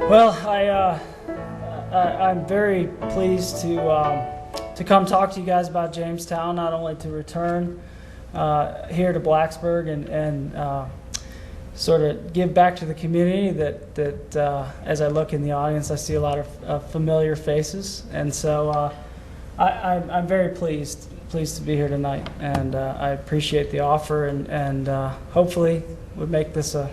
Well, I'm very pleased to come talk to you guys about Jamestown, not only to return here to Blacksburg and sort of give back to the community that as I look in the audience, I see a lot of familiar faces. And so I'm very pleased to be here tonight, and I appreciate the offer, and hopefully we'll make this a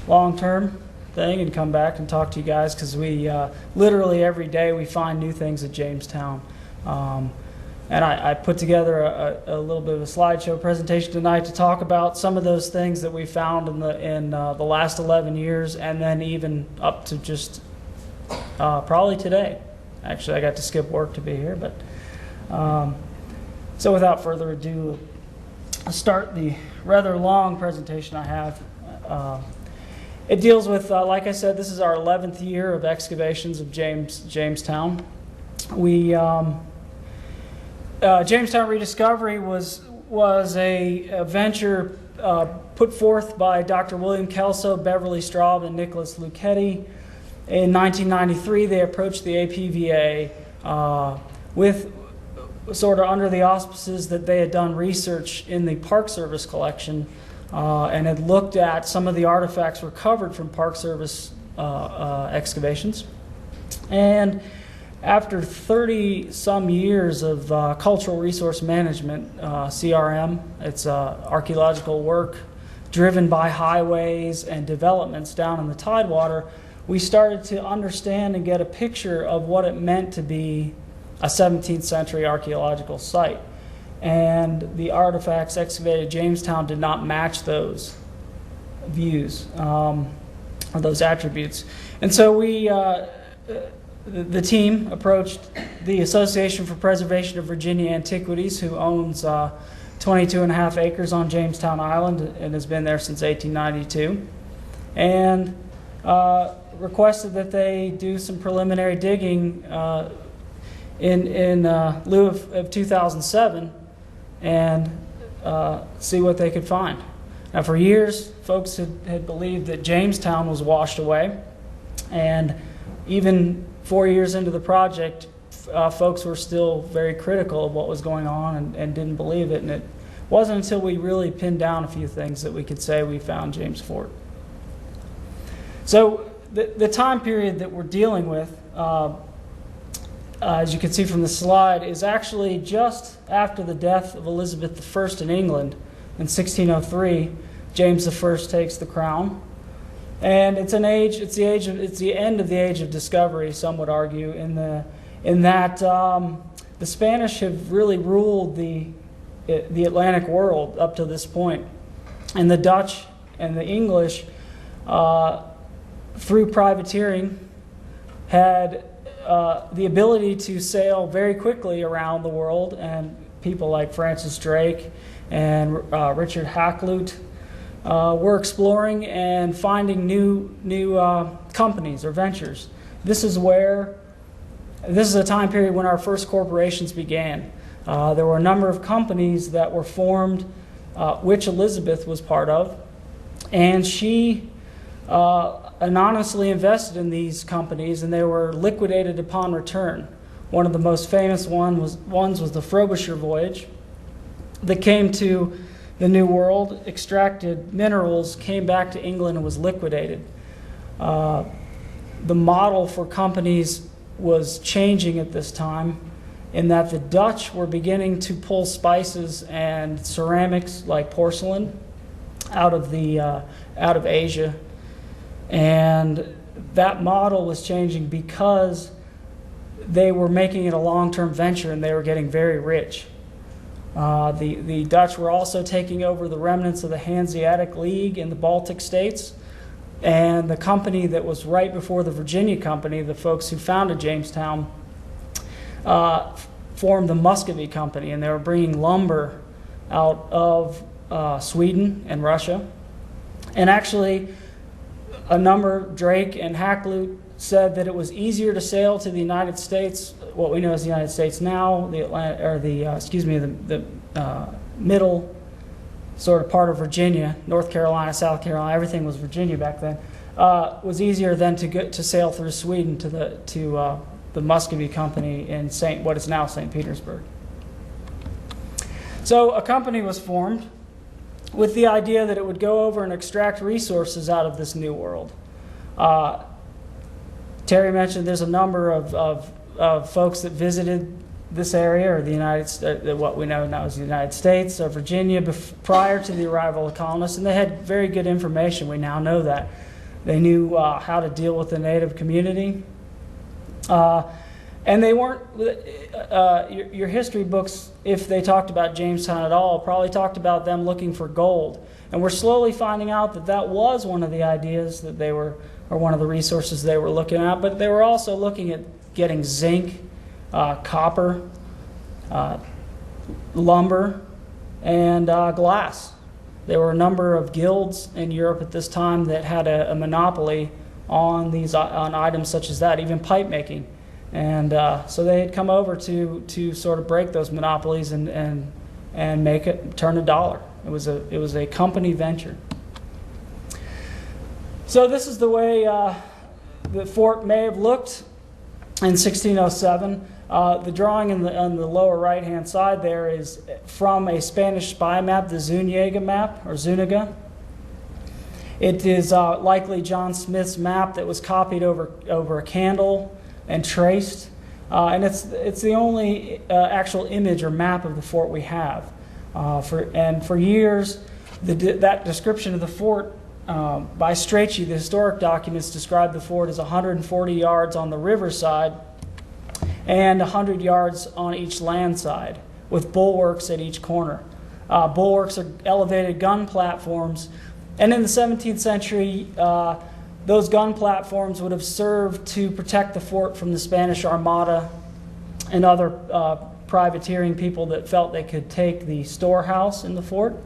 long-term thing and come back and talk to you guys, because we literally every day we find new things at Jamestown. And I put together a little bit of a slideshow presentation tonight to talk about some of those things that we found in the last 11 years, and then even up to just probably today. Actually, I got to skip work to be here, but so without further ado, I'll start the rather long presentation I have. It deals with, like I said, this is our 11th year of excavations of Jamestown. Jamestown Rediscovery was a venture put forth by Dr. William Kelso, Beverly Straub, and Nicholas Lucchetti. In 1993, they approached the APVA with sort of under the auspices that they had done research in the Park Service collection and had looked at some of the artifacts recovered from Park Service excavations. And after 30-some years of cultural resource management, CRM, it's archaeological work driven by highways and developments down in the Tidewater, we started to understand and get a picture of what it meant to be a 17th century archaeological site. And the artifacts excavated at Jamestown did not match those views, or those attributes. And so we, the team approached the Association for Preservation of Virginia Antiquities, who owns 22.5 acres on Jamestown Island and has been there since 1892, and requested that they do some preliminary digging in lieu of 2007 and see what they could find. Now, for years, folks had believed that Jamestown was washed away, and even 4 years into the project, folks were still very critical of what was going on and didn't believe it. And it wasn't until we really pinned down a few things that we could say we found James Fort. So the time period that we're dealing with, as you can see from the slide, is actually just after the death of Elizabeth I in England in 1603. James I takes the crown. And it's the end of the age of discovery, some would argue, in that the Spanish have really ruled the Atlantic world up to this point, and the Dutch and the English, through privateering, had the ability to sail very quickly around the world, and people like Francis Drake and Richard Hakluyt we're exploring and finding new companies or ventures. This is a time period when our first corporations began. There were a number of companies that were formed, which Elizabeth was part of, and she anonymously invested in these companies, and they were liquidated upon return. One of the most famous ones was the Frobisher voyage that came to the New World, extracted minerals, came back to England, and was liquidated. The model for companies was changing at this time, in that the Dutch were beginning to pull spices and ceramics like porcelain out of Asia, and that model was changing because they were making it a long-term venture and they were getting very rich. The Dutch were also taking over the remnants of the Hanseatic League in the Baltic states, and the company that was right before the Virginia Company, the folks who founded Jamestown, formed the Muscovy Company, and they were bringing lumber out of Sweden and Russia. And actually, Drake and Hakluyt said that it was easier to sail to the United States, what we know as the United States now, the middle sort of part of Virginia, North Carolina, South Carolina, everything was Virginia back then, was easier than to sail through Sweden to the Muscovy Company in what is now St. Petersburg. So a company was formed with the idea that it would go over and extract resources out of this new world. Terry mentioned there's a number of folks that visited this area, or the United States, what we know now as the United States, or Virginia, prior to the arrival of colonists, and they had very good information. We now know that. They knew how to deal with the native community. And they weren't, your history books, if they talked about Jamestown at all, probably talked about them looking for gold. And we're slowly finding out that that was one of the ideas that they were, or one of the resources they were looking at, but they were also looking at getting zinc, copper, lumber, and glass. There were a number of guilds in Europe at this time that had a monopoly on on items such as that, even pipe making. And so they had come over to sort of break those monopolies and make it turn a dollar. It was a company venture. So this is the way the fort may have looked in 1607. The drawing on the lower right-hand side there is from a Spanish spy map, the Zuniga map, or Zuniga. It is likely John Smith's map that was copied over a candle and traced. And it's the only actual image or map of the fort we have. For years, that description of the fort by Strachey, the historic documents describe the fort as 140 yards on the riverside and 100 yards on each land side, with bulwarks at each corner. Bulwarks are elevated gun platforms, and in the 17th century, those gun platforms would have served to protect the fort from the Spanish Armada and other privateering people that felt they could take the storehouse in the fort.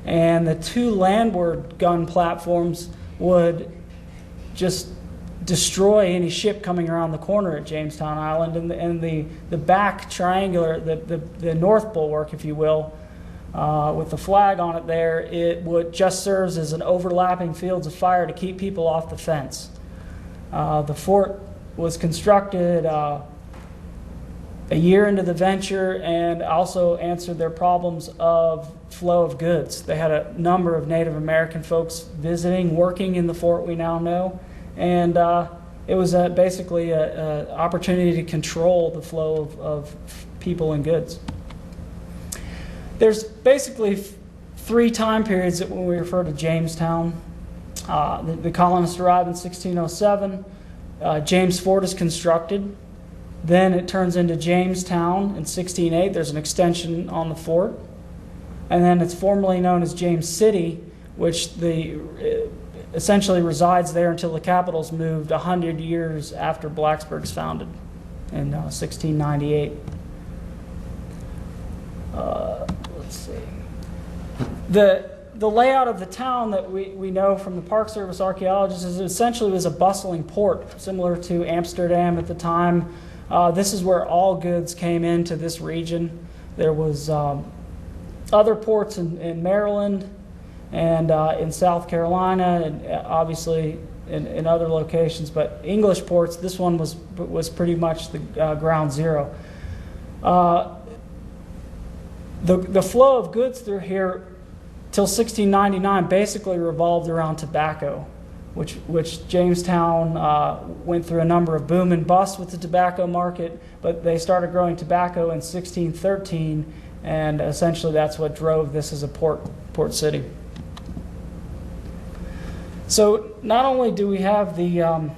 And the two landward gun platforms would just destroy any ship coming around the corner at Jamestown Island. And the back triangular, the north bulwark, if you will, with the flag on it there, it would just serves as an overlapping fields of fire to keep people off the fence. The fort was constructed a year into the venture and also answered their problems of flow of goods. They had a number of Native American folks visiting, working in the fort, we now know, and it was basically an opportunity to control the flow of people and goods. There's basically three time periods that when we refer to Jamestown. The colonists arrived in 1607. James Fort is constructed. Then it turns into Jamestown in 1608. There's an extension on the fort. And then it's formerly known as James City, which essentially resides there until the capital's moved 100 years after Blacksburg's founded in 1698. Let's see. The layout of the town that we know from the Park Service archaeologists is essentially was a bustling port, similar to Amsterdam at the time. This is where all goods came into this region. There was other ports in Maryland and in South Carolina, and obviously in other locations. But English ports, this one was pretty much the ground zero. The flow of goods through here till 1699 basically revolved around tobacco, which Jamestown went through a number of boom and bust with the tobacco market, but they started growing tobacco in 1613, and essentially that's what drove this as a port city. So not only do we have the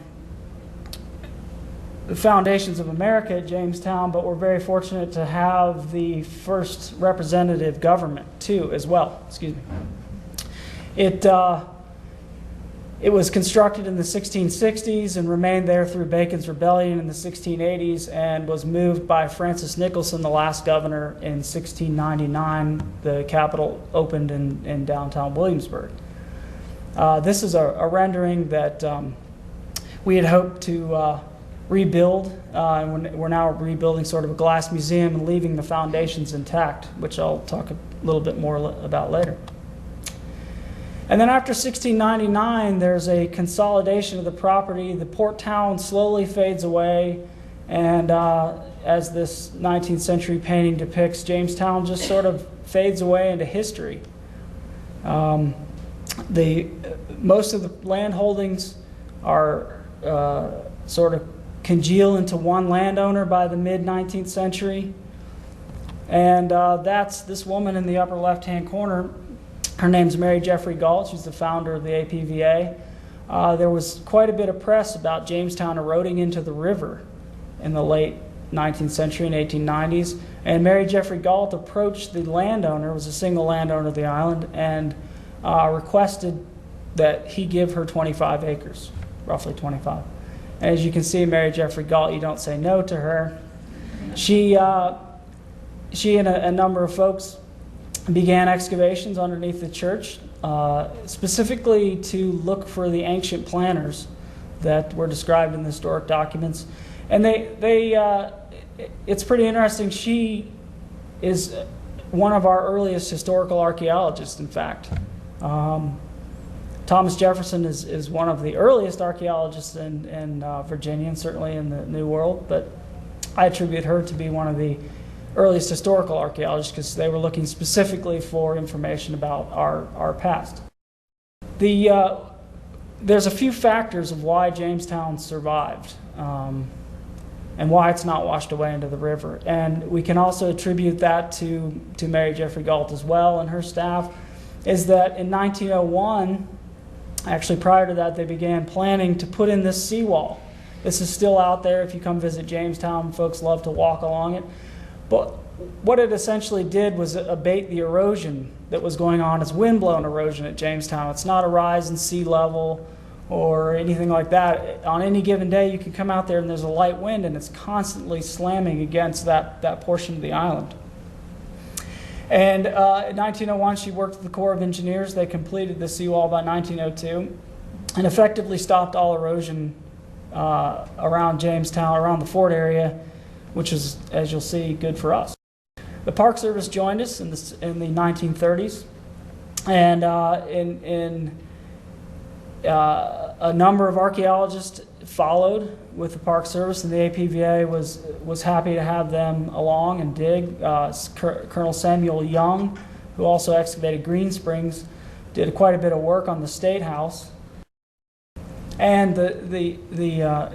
foundations of America at Jamestown, but we're very fortunate to have the first representative government too, as well. Excuse me. It was constructed in the 1660s and remained there through Bacon's Rebellion in the 1680s, and was moved by Francis Nicholson, the last governor, in 1699. The Capitol opened in downtown Williamsburg. This is a rendering that we had hoped to rebuild, and we're now rebuilding sort of a glass museum and leaving the foundations intact, which I'll talk a little bit more about later. And then after 1699, there's a consolidation of the property. The port town slowly fades away, and as this 19th century painting depicts, Jamestown just sort of fades away into history. Most of the land holdings are sort of congeal into one landowner by the mid-19th century. And that's this woman in the upper left-hand corner. Her name's Mary Jeffrey Galt. She's the founder of the APVA. There was quite a bit of press about Jamestown eroding into the river in the late 19th century and 1890s. And Mary Jeffrey Galt approached the landowner, was a single landowner of the island, and requested that he give her 25 acres, roughly 25. And as you can see, Mary Jeffrey Galt, you don't say no to her. She and a number of folks began excavations underneath the church, specifically to look for the ancient planters that were described in the historic documents. And it's pretty interesting. She is one of our earliest historical archaeologists, in fact. Thomas Jefferson is one of the earliest archaeologists in Virginia, and certainly in the New World, but I attribute her to be one of the earliest historical archaeologists because they were looking specifically for information about our past. There's a few factors of why Jamestown survived and why it's not washed away into the river. And we can also attribute that to Mary Jeffrey Galt as well and her staff, is that in 1901, actually prior to that, they began planning to put in this seawall. This is still out there. If you come visit Jamestown, folks love to walk along it. But what it essentially did was abate the erosion that was going on. It's wind-blown erosion at Jamestown. It's not a rise in sea level or anything like that. On any given day, you can come out there and there's a light wind and it's constantly slamming against that portion of the island. And in 1901, she worked with the Corps of Engineers. They completed the seawall by 1902 and effectively stopped all erosion around Jamestown, around the fort area, which is, as you'll see, good for us. The Park Service joined us in the 1930s, and a number of archaeologists followed with the Park Service, and the APVA was happy to have them along and dig. Colonel Samuel Young, who also excavated Green Springs, did quite a bit of work on the State House. And the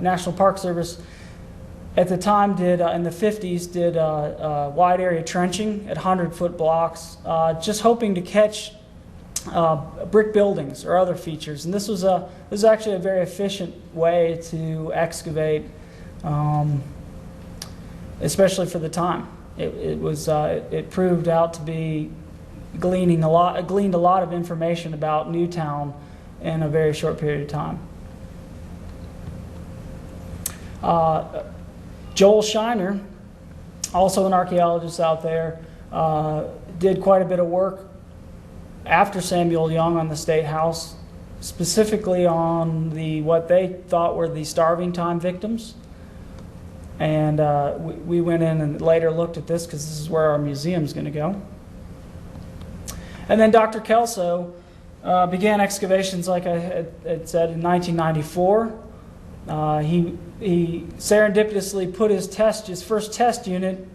National Park Service at the time in the 50s, did wide area trenching at 100-foot blocks, just hoping to catch brick buildings or other features. And this was actually a very efficient way to excavate, especially for the time. It proved out to be gleaned a lot of information about Newtown in a very short period of time. Joel Shiner, also an archaeologist out there, did quite a bit of work after Samuel Young on the State House, specifically on what they thought were the starving time victims. And we went in and later looked at this because this is where our museum's going to go. And then Dr. Kelso began excavations, like I had said, in 1994. He serendipitously put his first test unit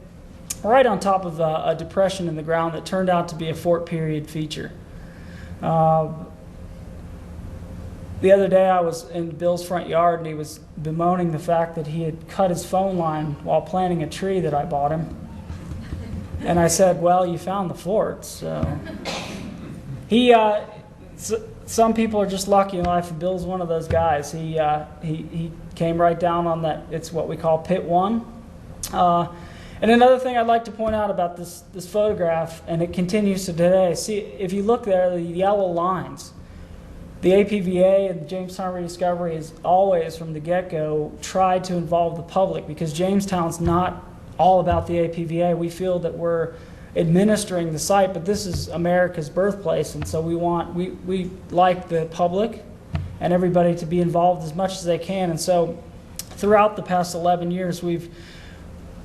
right on top of a depression in the ground that turned out to be a fort period feature. The other day I was in Bill's front yard and he was bemoaning the fact that he had cut his phone line while planting a tree that I bought him. And I said, well, you found the fort, so. Some people are just lucky in life, and Bill's one of those guys. He came right down on that. It's what we call Pit 1. And another thing I'd like to point out about this photograph, and it continues to today, see, if you look there, the yellow lines, the APVA and the Jamestown Rediscovery has always, from the get-go, tried to involve the public, because Jamestown's not all about the APVA. We feel that we're administering the site, but this is America's birthplace, and so we like the public and everybody to be involved as much as they can. And so throughout the past 11 years, we've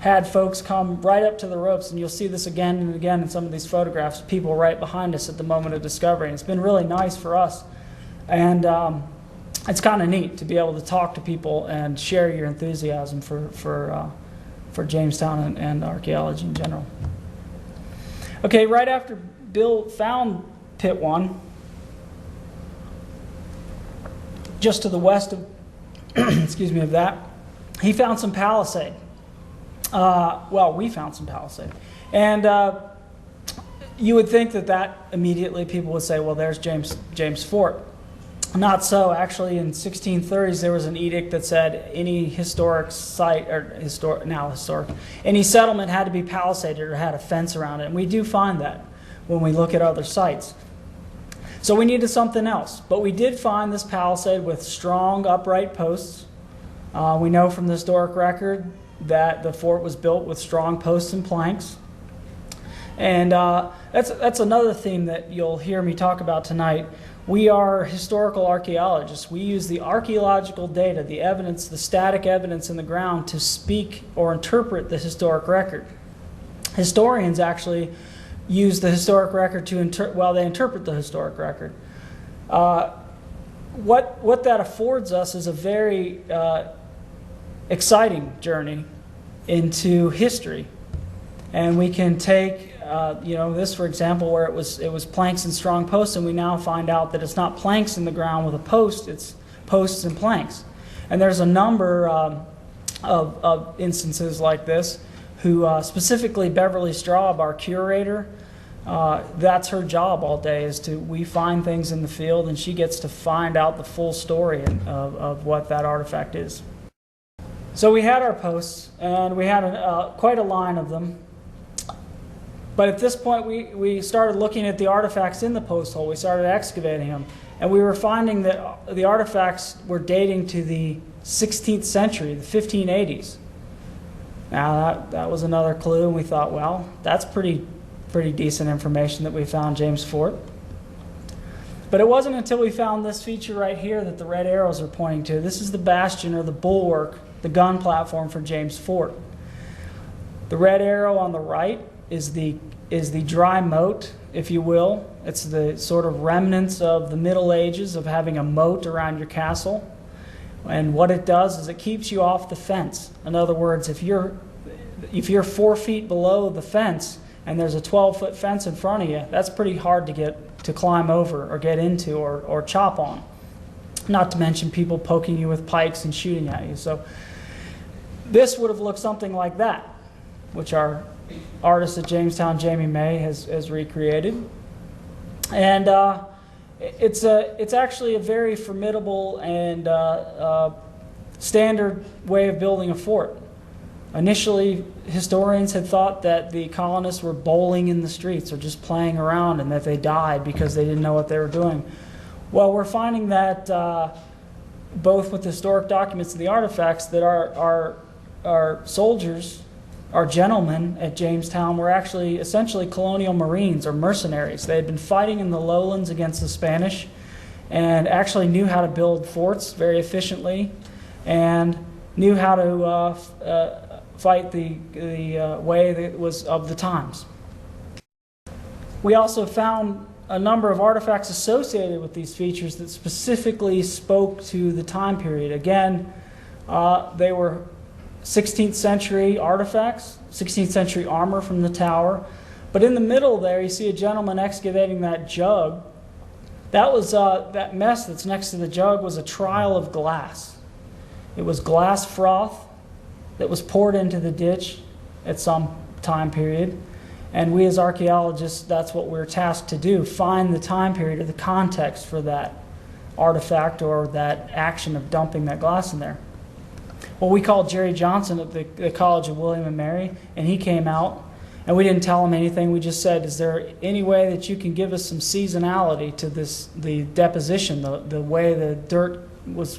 had folks come right up to the ropes, and you'll see this again and again in some of these photographs, people right behind us at the moment of discovery. And it's been really nice for us. And it's kind of neat to be able to talk to people and share your enthusiasm for Jamestown and archaeology in general. Okay, right after Bill found Pit 1, just to the west of, excuse me, of that, he found some Palisade. Well, we found some Palisade. And you would think that immediately people would say, well, there's James Fort. Not so. Actually, in 1630s, there was an edict that said any historic site, or now historic, any settlement had to be palisaded or had a fence around it. And we do find that when we look at other sites. So we needed something else. But we did find this palisade with strong upright posts. We know from the historic record that the fort was built with strong posts and planks. And that's another theme that you'll hear me talk about tonight. We are historical archaeologists. We use the archaeological data, the evidence, the static evidence in the ground to speak or interpret the historic record. Historians actually use the historic record to they interpret the historic record. What that affords us is a very exciting journey into history. And we can take this, for example, where it was planks and strong posts, and we now find out that it's not planks in the ground with a post, it's posts and planks. And there's a number of instances like this, who specifically Beverly Straub, our curator, that's her job all day, we find things in the field, and she gets to find out the full story of what that artifact is. So we had our posts, and we had quite a line of them. But at this point, we started looking at the artifacts in the post hole. We started excavating them. And we were finding that the artifacts were dating to the 16th century, the 1580s. Now, that was another clue, and we thought, well, that's pretty decent information that we found James Fort. But it wasn't until we found this feature right here that the red arrows are pointing to. This is the bastion, or the bulwark, the gun platform for James Fort. The red arrow on the right is the dry moat, if you will. It's the sort of remnants of the Middle Ages of having a moat around your castle. And what it does is it keeps you off the fence. In other words, if you're 4 feet below the fence and there's a 12-foot fence in front of you, that's pretty hard to climb over or get into or chop on. Not to mention people poking you with pikes and shooting at you. So this would have looked something like that, which our artist at Jamestown, Jamie May, has recreated. And it's actually a very formidable and standard way of building a fort. Initially, historians had thought that the colonists were bowling in the streets or just playing around, and that they died because they didn't know what they were doing. Well, we're finding that both with the historic documents and the artifacts, that our soldiers, our gentlemen at Jamestown, were actually essentially colonial marines or mercenaries. They had been fighting in the lowlands against the Spanish and actually knew how to build forts very efficiently and knew how to fight the way that was of the times. We also found a number of artifacts associated with these features that specifically spoke to the time period. Again, they were 16th century artifacts, 16th century armor from the tower. But in the middle there, you see a gentleman excavating that jug. That was that mess that's next to the jug was a trial of glass. It was glass froth that was poured into the ditch at some time period. And we as archaeologists, that's what we're tasked to do, find the time period or the context for that artifact or that action of dumping that glass in there. Well, we called Jerry Johnson at the College of William and Mary, and he came out, and we didn't tell him anything. We just said, is there any way that you can give us some seasonality to the deposition, the way the dirt was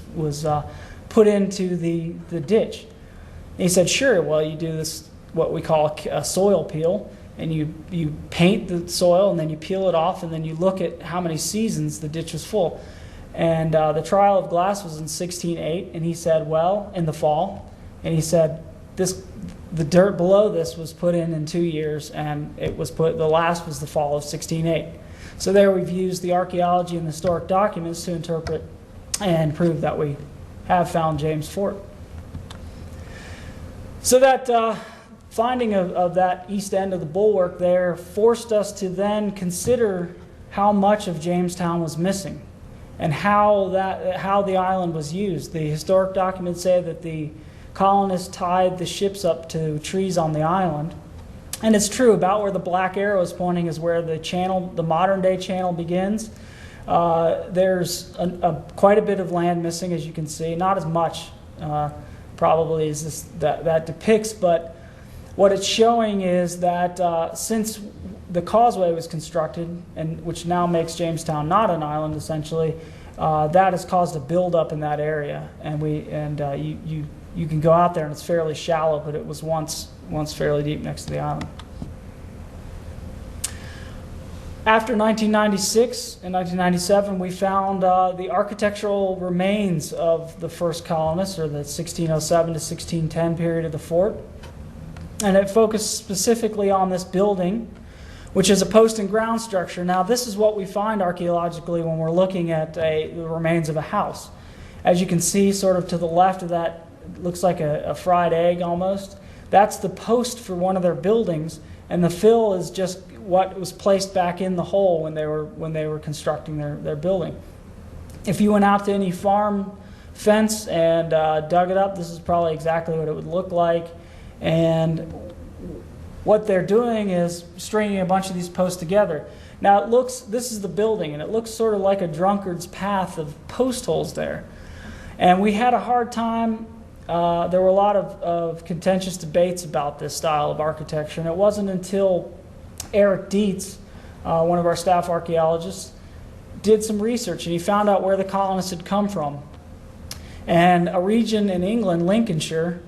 put into the ditch? And he said, sure. Well, you do this, what we call a soil peel, and you paint the soil, and then you peel it off, and then you look at how many seasons the ditch was full. And the trial of glass was in 1608, and he said, well, in the fall, and he said, The dirt below this was put in 2 years, and the last was the fall of 1608. So there we've used the archaeology and historic documents to interpret and prove that we have found James Fort. So that finding of that east end of the bulwark there forced us to then consider how much of Jamestown was missing and how the island was used. The historic documents say that the colonists tied the ships up to trees on the island. And it's true, about where the black arrow is pointing is where the modern day channel begins. There's quite a bit of land missing, as you can see. Not as much probably as that depicts, but what it's showing is that since the causeway was constructed, and which now makes Jamestown not an island essentially, that has caused a buildup in that area. And you can go out there and it's fairly shallow, but it was once fairly deep next to the island. After 1996 and 1997, we found the architectural remains of the first colonists, or the 1607 to 1610 period of the fort. And it focused specifically on this building, which is a post and ground structure. Now, this is what we find archaeologically when we're looking at the remains of a house. As you can see, sort of to the left of that, it looks like a fried egg almost. That's the post for one of their buildings, and the fill is just what was placed back in the hole when they were constructing their building. If you went out to any farm fence and dug it up, this is probably exactly what it would look like. And what they're doing is stringing a bunch of these posts together. Now this is the building, and it looks sort of like a drunkard's path of post holes there. And we had a hard time. There were a lot of contentious debates about this style of architecture, and it wasn't until Eric Dietz, one of our staff archaeologists, did some research, and he found out where the colonists had come from. And a region in England, Lincolnshire,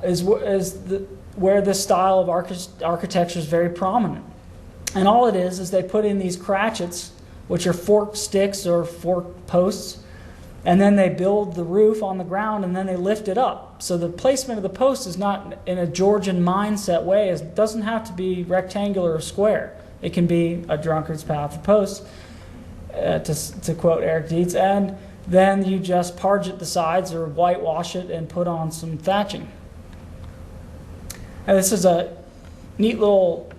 is where this style of architecture is very prominent. And all it is they put in these cratchits, which are forked sticks or forked posts, and then they build the roof on the ground, and then they lift it up. So the placement of the post is not in a Georgian mindset way. It doesn't have to be rectangular or square. It can be a drunkard's path of posts, to quote Eric Dietz, and then you just parget the sides or whitewash it and put on some thatching. And this is a neat little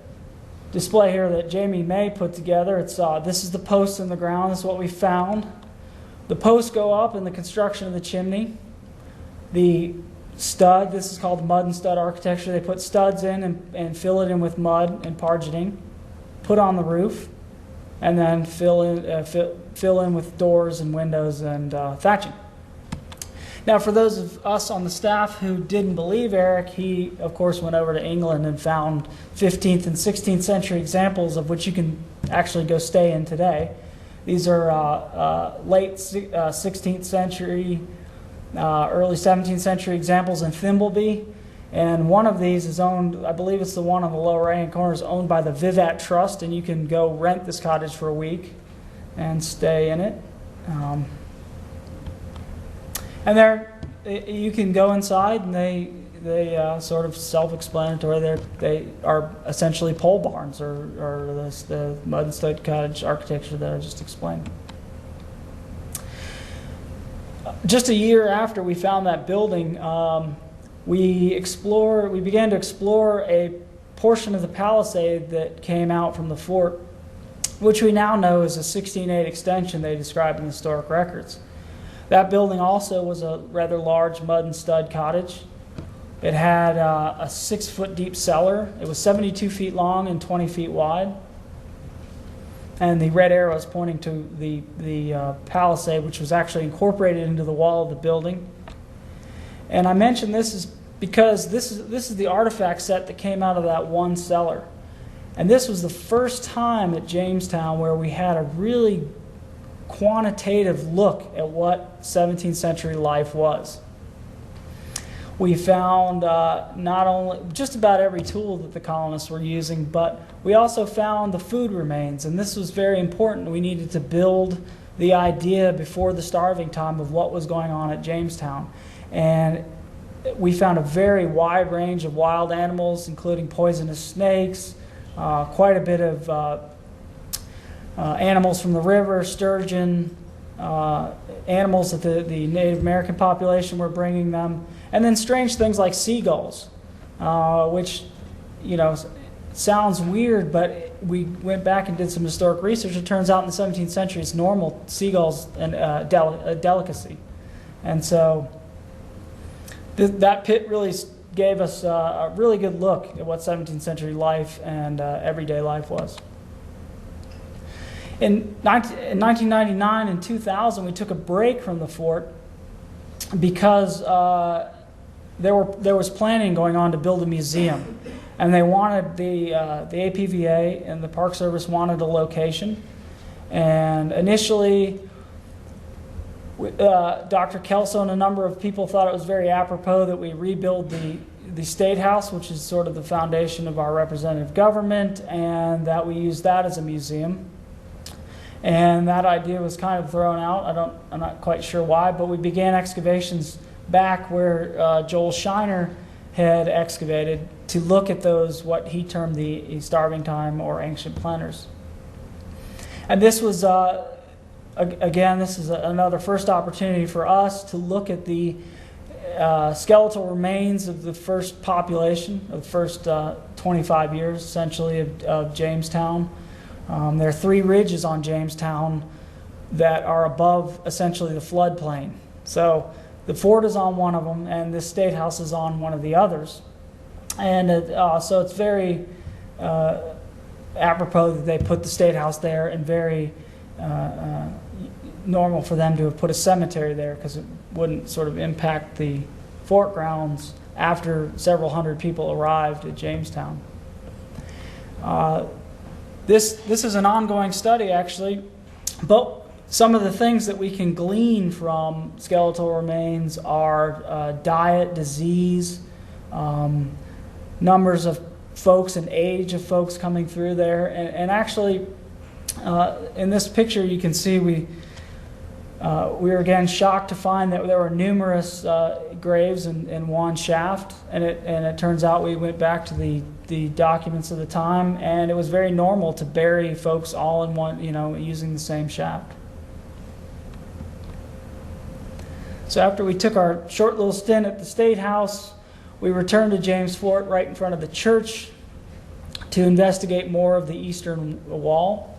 display here that Jamie May put together. This is the post in the ground. This is what we found. The posts go up in the construction of the chimney. The stud, this is called mud and stud architecture. They put studs in and fill it in with mud and pargeting, put on the roof, and then fill in with doors and windows and thatching. Now, for those of us on the staff who didn't believe Eric, he, of course, went over to England and found 15th and 16th century examples of which you can actually go stay in today. These are late 16th century, early 17th century examples in Thimbleby. And one of these is owned, I believe it's the one on the lower right-hand corner, is owned by the Vivat Trust, and you can go rent this cottage for a week and stay in it. And there, you can go inside, and they sort of self-explanatory. They are essentially pole barns, or the mud and stud cottage architecture that I just explained. Just a year after we found that building, we began to explore a portion of the Palisade that came out from the fort, which we now know is a 1608 extension they describe in historic records. That building also was a rather large mud and stud cottage. It had a 6-foot deep cellar. It was 72 feet long and 20 feet wide. And the red arrow is pointing to the Palisade, which was actually incorporated into the wall of the building. And I mention this is because this is the artifact set that came out of that one cellar. And this was the first time at Jamestown where we had a really quantitative look at what 17th century life was. We found not only just about every tool that the colonists were using, but we also found the food remains, and this was very important. We needed to build the idea before the starving time of what was going on at Jamestown. And we found a very wide range of wild animals, including poisonous snakes, quite a bit of animals from the river, sturgeon, animals that the Native American population were bringing them, and then strange things like seagulls, which, sounds weird, but we went back and did some historic research. It turns out in the 17th century, it's normal, seagulls, and a delicacy. And so that pit really gave us a really good look at what 17th century life and everyday life was. In 1999 and 2000, we took a break from the fort because there was planning going on to build a museum, and they wanted the APVA and the Park Service wanted a location. And initially, Dr. Kelso and a number of people thought it was very apropos that we rebuild the State House, which is sort of the foundation of our representative government, and that we use that as a museum. And that idea was kind of thrown out. I'm not quite sure why, but we began excavations back where Joel Shiner had excavated to look at those, what he termed the starving time or ancient planters. And this was, again, this is another first opportunity for us to look at the skeletal remains of the first population, of the first 25 years, essentially, of Jamestown. There are 3 ridges on Jamestown that are above, essentially, the floodplain. So the fort is on one of them, and this State House is on one of the others. And so it's very apropos that they put the State House there, and very normal for them to have put a cemetery there, because it wouldn't sort of impact the fort grounds after several hundred people arrived at Jamestown. This is an ongoing study, actually, but some of the things that we can glean from skeletal remains are diet, disease, numbers of folks and age of folks coming through there. And actually, in this picture, you can see we were again shocked to find that there were numerous graves in one shaft, and it turns out we went back to the documents of the time, and it was very normal to bury folks all in one, using the same shaft. So after we took our short little stint at the State House, we returned to James Fort right in front of the church to investigate more of the eastern wall.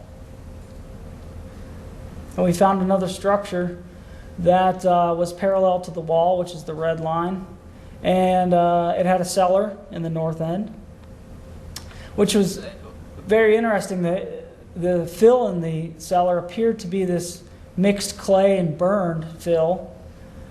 And we found another structure that was parallel to the wall, which is the red line. And it had a cellar in the north end, which was very interesting. The fill in the cellar appeared to be this mixed clay and burned fill,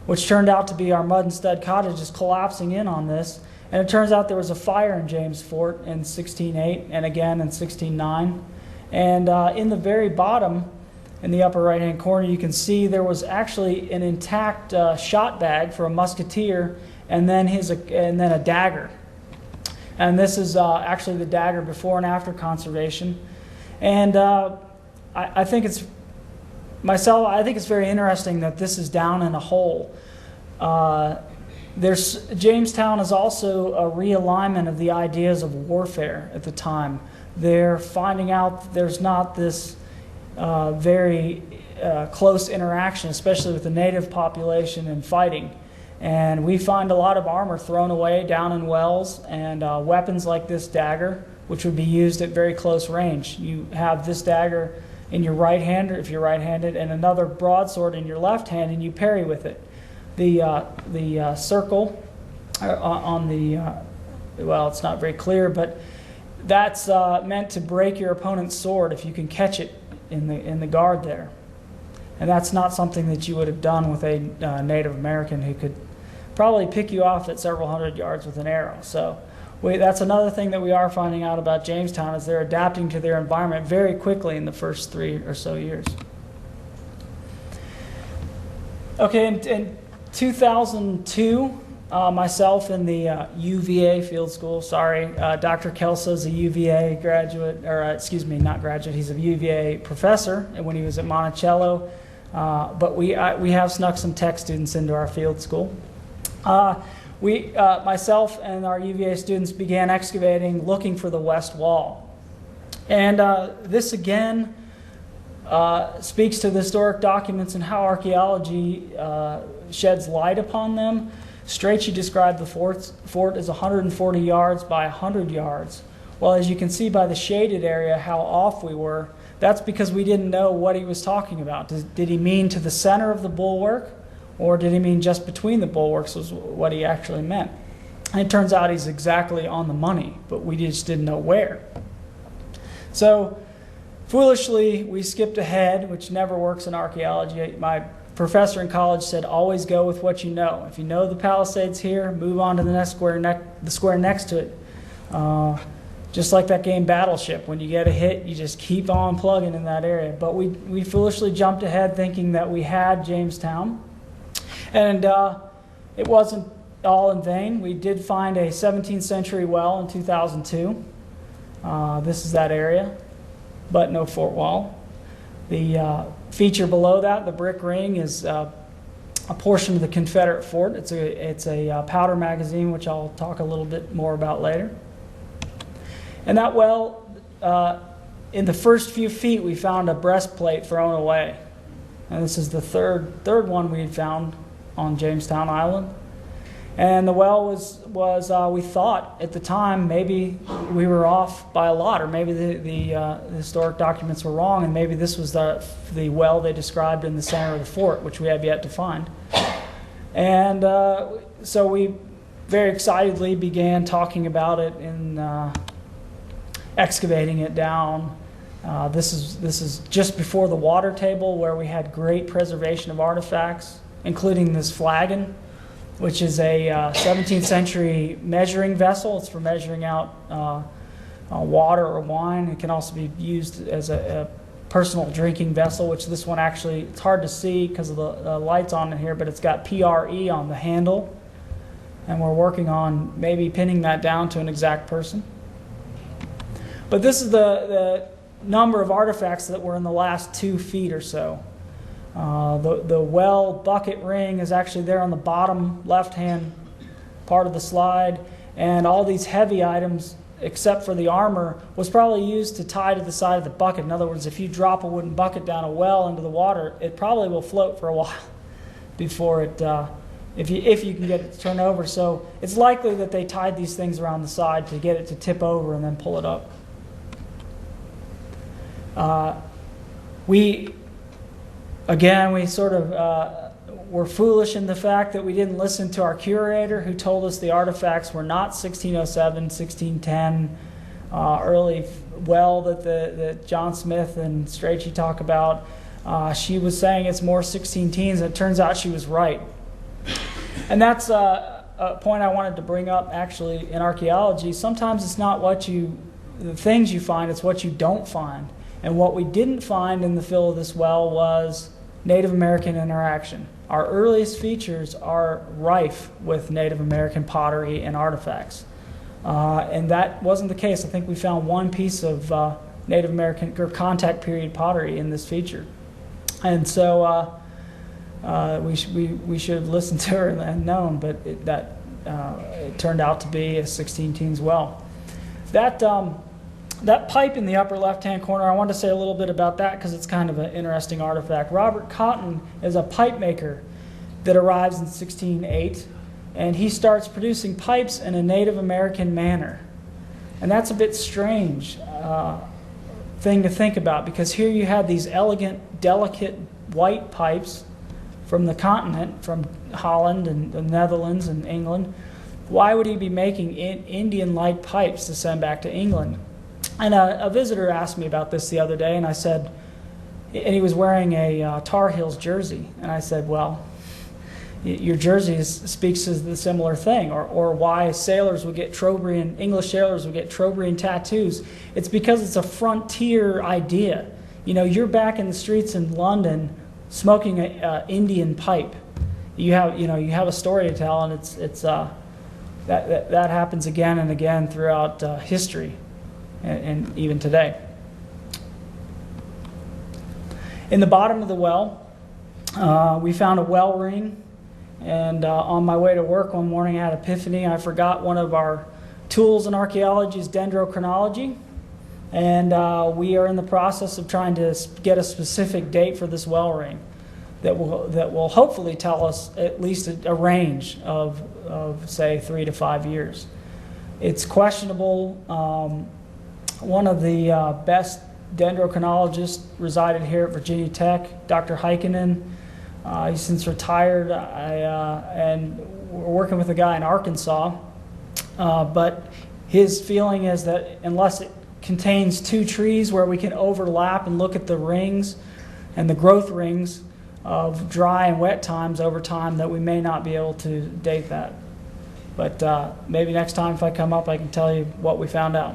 which turned out to be our mud and stud cottages collapsing in on this. And it turns out there was a fire in James Fort in 1608 and again in 1609. And in the very bottom, in the upper right-hand corner, you can see there was actually an intact shot bag for a musketeer, and then a dagger. And this is actually the dagger before and after conservation. And I think it's very interesting that this is down in a hole. Jamestown is also a realignment of the ideas of warfare at the time. They're finding out there's not this very close interaction, especially with the native population and fighting. And we find a lot of armor thrown away down in wells, and weapons like this dagger, which would be used at very close range. You have this dagger in your right hand, if you're right-handed, and another broadsword in your left hand, and you parry with it. The circle on the well, it's not very clear, but that's meant to break your opponent's sword if you can catch it in the guard there. And that's not something that you would have done with a Native American who could probably pick you off at several hundred yards with an arrow. So that's another thing that we are finding out about Jamestown, is they're adapting to their environment very quickly in the first 3 or so years. Okay, in 2002, myself and the UVA field school, Dr. Kelso's a UVA graduate, or excuse me, not graduate, he's a UVA professor when he was at Monticello, but we have snuck some tech students into our field school. myself and our UVA students began excavating, looking for the west wall. And this again speaks to the historic documents and how archaeology sheds light upon them. Strachey described the fort as 140 yards by 100 yards. Well, as you can see by the shaded area how off we were, that's because we didn't know what he was talking about. Did he mean to the center of the bulwark, or did he mean just between the bulwarks was what he actually meant? And it turns out he's exactly on the money, but we just didn't know where. So foolishly, we skipped ahead, which never works in archaeology. My professor in college said, always go with what you know. If you know the Palisade's here, move on to the next square, the square next to it. Just like that game Battleship, when you get a hit, you just keep on plugging in that area. But we foolishly jumped ahead thinking that we had Jamestown. And it wasn't all in vain. We did find a 17th century well in 2002. This is that area, but no fort wall. The feature below that, the brick ring, is a portion of the Confederate fort. It's a powder magazine, which I'll talk a little bit more about later. And that well, in the first few feet, we found a breastplate thrown away. And this is the third one we had found on Jamestown Island. And the well was we thought at the time maybe we were off by a lot, or maybe the historic documents were wrong, and maybe this was the well they described in the center of the fort, which we have yet to find. And so we very excitedly began talking about it and excavating it down. This is just before the water table, where we had great preservation of artifacts, including this flagon, which is a 17th century measuring vessel. It's for measuring out water or wine. It can also be used as a personal drinking vessel, which this one actually, it's hard to see because of the lights on it here, but it's got PRE on the handle. And we're working on maybe pinning that down to an exact person. But this is the number of artifacts that were in the last 2 feet or so. The well bucket ring is actually there on the bottom left-hand part of the slide, and all these heavy items, except for the armor, was probably used to tie to the side of the bucket. In other words, if you drop a wooden bucket down a well into the water, it probably will float for a while before it, if you can get it to turn over. So it's likely that they tied these things around the side to get it to tip over and then pull it up. We sort of were foolish in the fact that we didn't listen to our curator, who told us the artifacts were not 1607, 1610, early well that John Smith and Strachey talk about. She was saying it's more 16 teens, and it turns out she was right. And that's a point I wanted to bring up actually in archaeology. Sometimes it's not the things you find, it's what you don't find. And what we didn't find in the fill of this well was Native American interaction. Our earliest features are rife with Native American pottery and artifacts. And that wasn't the case. I think we found one piece of Native American or contact period pottery in this feature. And so we should have listened to her and known, but it turned out to be a 16 teens well. That pipe in the upper left-hand corner, I wanted to say a little bit about that because it's kind of an interesting artifact. Robert Cotton is a pipe maker that arrives in 1608, and he starts producing pipes in a Native American manner. And that's a bit strange thing to think about, because here you have these elegant, delicate white pipes from the continent, from Holland and the Netherlands and England. Why would he be making Indian-like pipes to send back to England? And a visitor asked me about this the other day, and I said, and he was wearing a Tar Heels jersey, and I said, well, your jersey speaks to the similar thing, or why sailors would get Trobriand, English sailors would get Trobriand tattoos. It's because it's a frontier idea. You know, you're back in the streets in London smoking an Indian pipe. You have a story to tell, and that happens again and again throughout history. And even today. In the bottom of the well, we found a well ring, And on my way to work one morning, I had an epiphany. I forgot one of our tools in archaeology is dendrochronology. And we are in the process of trying to get a specific date for this well ring that will hopefully tell us at least a range of say 3 to 5 years. It's questionable. One of the best dendrochronologists resided here at Virginia Tech, Dr. Heikkinen. He's since retired, and we're working with a guy in Arkansas. But his feeling is that unless it contains 2 trees where we can overlap and look at the rings and the growth rings of dry and wet times over time, that we may not be able to date that. But maybe next time if I come up, I can tell you what we found out.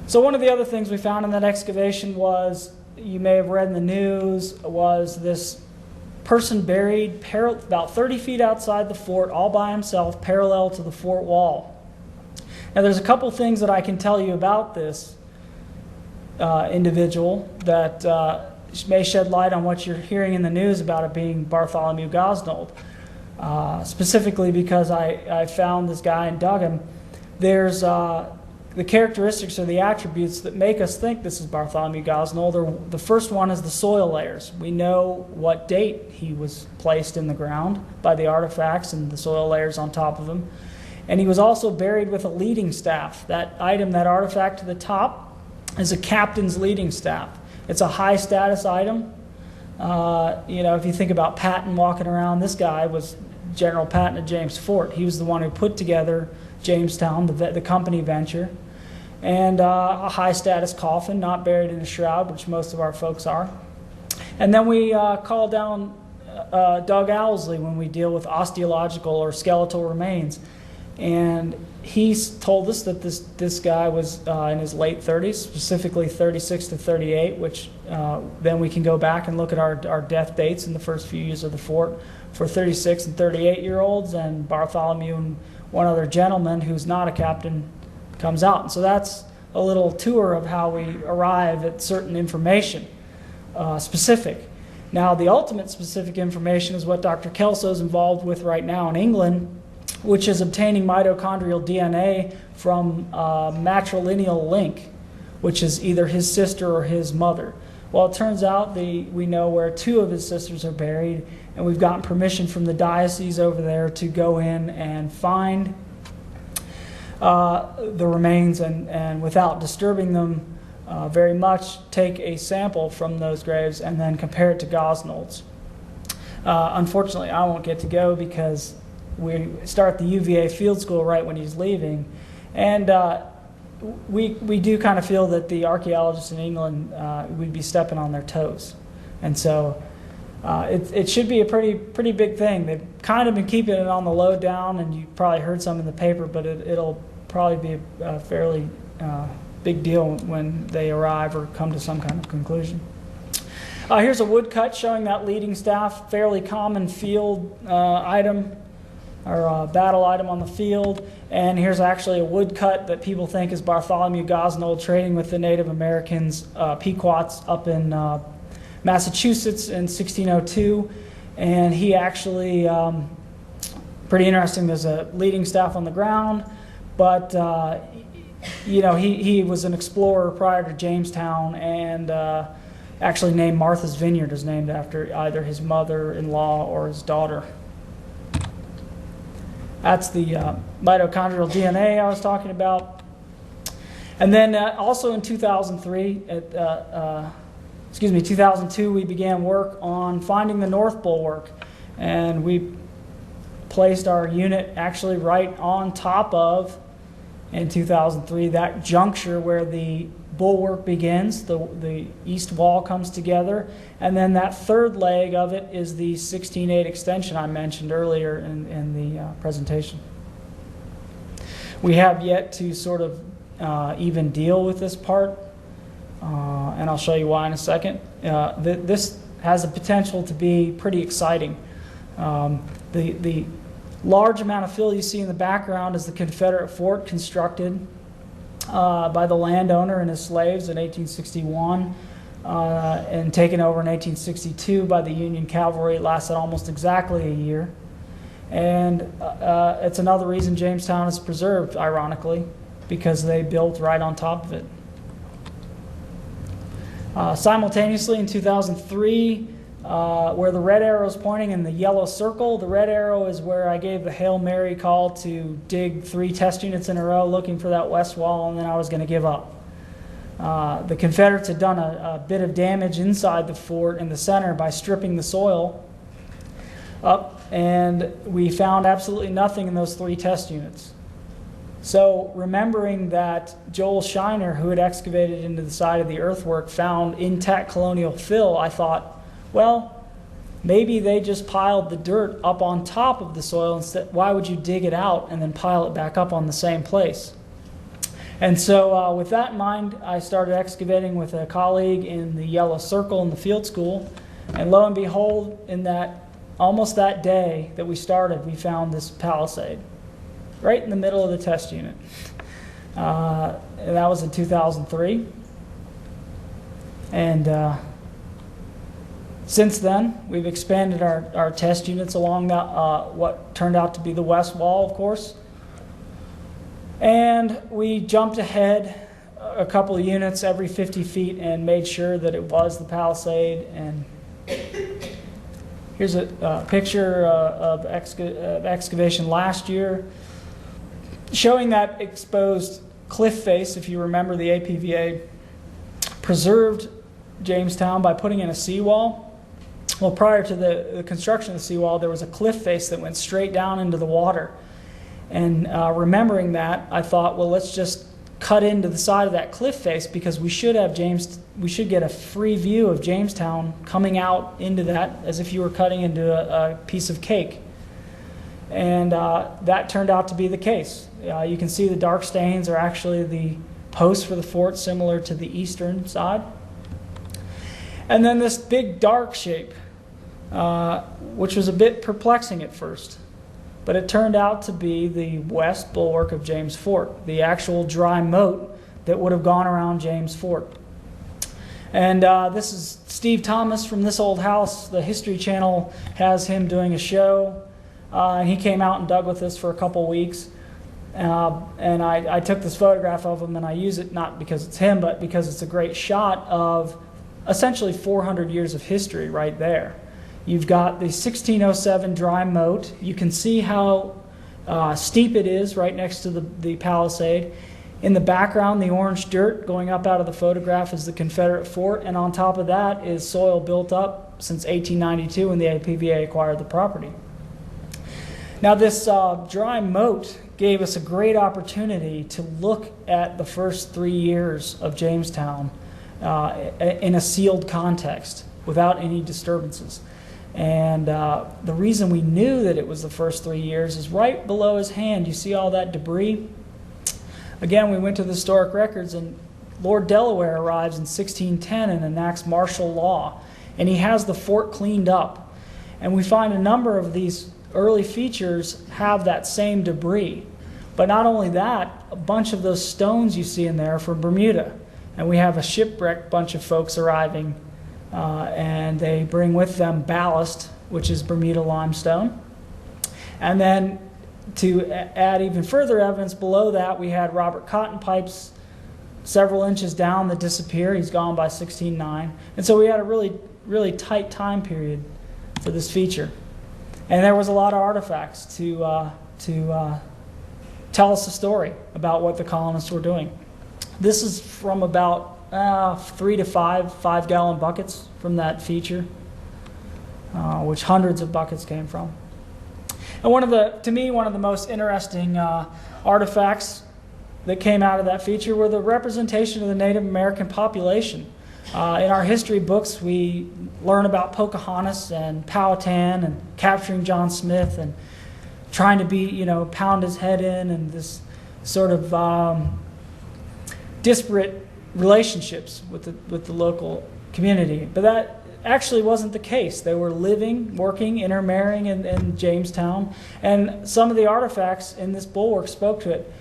So one of the other things we found in that excavation was, you may have read in the news, was this person buried about 30 feet outside the fort, all by himself, parallel to the fort wall. Now there's a couple things that I can tell you about this individual that may shed light on what you're hearing in the news about it being Bartholomew Gosnell. Specifically because I found this guy and dug him. There's the characteristics or the attributes that make us think this is Bartholomew Gosnell. The first one is the soil layers. We know what date he was placed in the ground by the artifacts and the soil layers on top of him. And he was also buried with a leading staff. That item, that artifact to the top, is a captain's leading staff. It's a high status item. If you think about Patton walking around, this guy was General Patton at James Fort. He was the one who put together Jamestown, the company venture, and a high status coffin, not buried in a shroud, which most of our folks are. And then we call down Doug Owsley when we deal with osteological or skeletal remains. And he's told us that this guy was in his late 30s, specifically 36 to 38, which then we can go back and look at our death dates in the first few years of the fort for 36 and 38-year-olds, and Bartholomew and one other gentleman who's not a captain comes out. And so that's a little tour of how we arrive at certain information, specific. Now, the ultimate specific information is what Dr. Kelso is involved with right now in England, which is obtaining mitochondrial DNA from a matrilineal link, which is either his sister or his mother. Well, it turns out we know where 2 of his sisters are buried, and we've gotten permission from the diocese over there to go in and find the remains and without disturbing them very much, take a sample from those graves and then compare it to Gosnell's. Unfortunately, I won't get to go because we start the UVA field school right when he's leaving, and we do kind of feel that the archaeologists in England would be stepping on their toes, and so it should be a pretty big thing. They've kind of been keeping it on the low down, and you probably heard some in the paper, but it'll probably be a fairly big deal when they arrive or come to some kind of conclusion. Here's a woodcut showing that leading staff, fairly common field item, or battle item on the field. And here's actually a woodcut that people think is Bartholomew Gosnell trading with the Native Americans, Pequots, up in Massachusetts in 1602. And he actually, pretty interesting, there's a leading staff on the ground, but he was an explorer prior to Jamestown, and actually named Martha's Vineyard is named after either his mother-in-law or his daughter. That's the mitochondrial DNA I was talking about. And then also in 2002, we began work on finding the North Bulwark. And we placed our unit actually right on top of, in 2003, that juncture where the bulwark begins, the east wall comes together, and then that third leg of it is the 16/8 extension I mentioned earlier in the presentation. We have yet to sort of even deal with this part, and I'll show you why in a second. This has the potential to be pretty exciting. The large amount of fill you see in the background is the Confederate fort constructed by the landowner and his slaves in 1861. and taken over in 1862 by the Union Cavalry. It lasted almost exactly a year. And it's another reason Jamestown is preserved, ironically, because they built right on top of it. Simultaneously in 2003, where the red arrow is pointing in the yellow circle, the red arrow is where I gave the Hail Mary call to dig 3 test units in a row looking for that west wall, and then I was going to give up. The Confederates had done a bit of damage inside the fort in the center by stripping the soil up, and we found absolutely nothing in those 3 test units. So remembering that Joel Shiner, who had excavated into the side of the earthwork, found intact colonial fill, I thought, well, maybe they just piled the dirt up on top of the soil instead. Why would you dig it out and then pile it back up on the same place? And so with that in mind, I started excavating with a colleague in the yellow circle in the field school. And lo and behold, in that almost that day that we started, we found this palisade right in the middle of the test unit. And that was in 2003. And since then, we've expanded our test units along that, what turned out to be the west wall, of course. And we jumped ahead a couple of units every 50 feet and made sure that it was the palisade. And here's a picture of excavation last year, showing that exposed cliff face. If you remember, the APVA preserved Jamestown by putting in a seawall. Well, prior to the construction of the seawall, there was a cliff face that went straight down into the water. And remembering that, I thought, well, let's just cut into the side of that cliff face, because we should get a free view of Jamestown coming out into that as if you were cutting into a piece of cake. And that turned out to be the case. You can see the dark stains are actually the posts for the fort, similar to the eastern side. And then this big dark shape, which was a bit perplexing at first. But it turned out to be the west bulwark of James Fort, the actual dry moat that would have gone around James Fort. And this is Steve Thomas from This Old House. The History Channel has him doing a show. And he came out and dug with us for a couple weeks. And I took this photograph of him, and I use it not because it's him, but because it's a great shot of essentially 400 years of history right there. You've got the 1607 dry moat. You can see how steep it is right next to the palisade. In the background, the orange dirt going up out of the photograph is the Confederate fort, and on top of that is soil built up since 1892 when the APVA acquired the property. Now this dry moat gave us a great opportunity to look at the first 3 years of Jamestown in a sealed context without any disturbances. And the reason we knew that it was the first 3 years is right below his hand. You see all that debris? Again, we went to the historic records, and Lord Delaware arrives in 1610 and enacts martial law. And he has the fort cleaned up. And we find a number of these early features have that same debris. But not only that, a bunch of those stones you see in there are from Bermuda. And we have a shipwrecked bunch of folks arriving. And they bring with them ballast, which is Bermuda limestone. And then to add even further evidence below that, we had Robert Cotton pipes several inches down that disappear. He's gone by 1609. And so we had a really, really tight time period for this feature. And there was a lot of artifacts to tell us a story about what the colonists were doing. This is from about 3 to 5-gallon buckets from that feature, which hundreds of buckets came from. And to me, one of the most interesting artifacts that came out of that feature were the representation of the Native American population. In our history books, we learn about Pocahontas and Powhatan and capturing John Smith and trying to pound his head in, and this sort of disparate relationships with the local community. But that actually wasn't the case. They were living, working, intermarrying in Jamestown, and some of the artifacts in this bulwark spoke to it.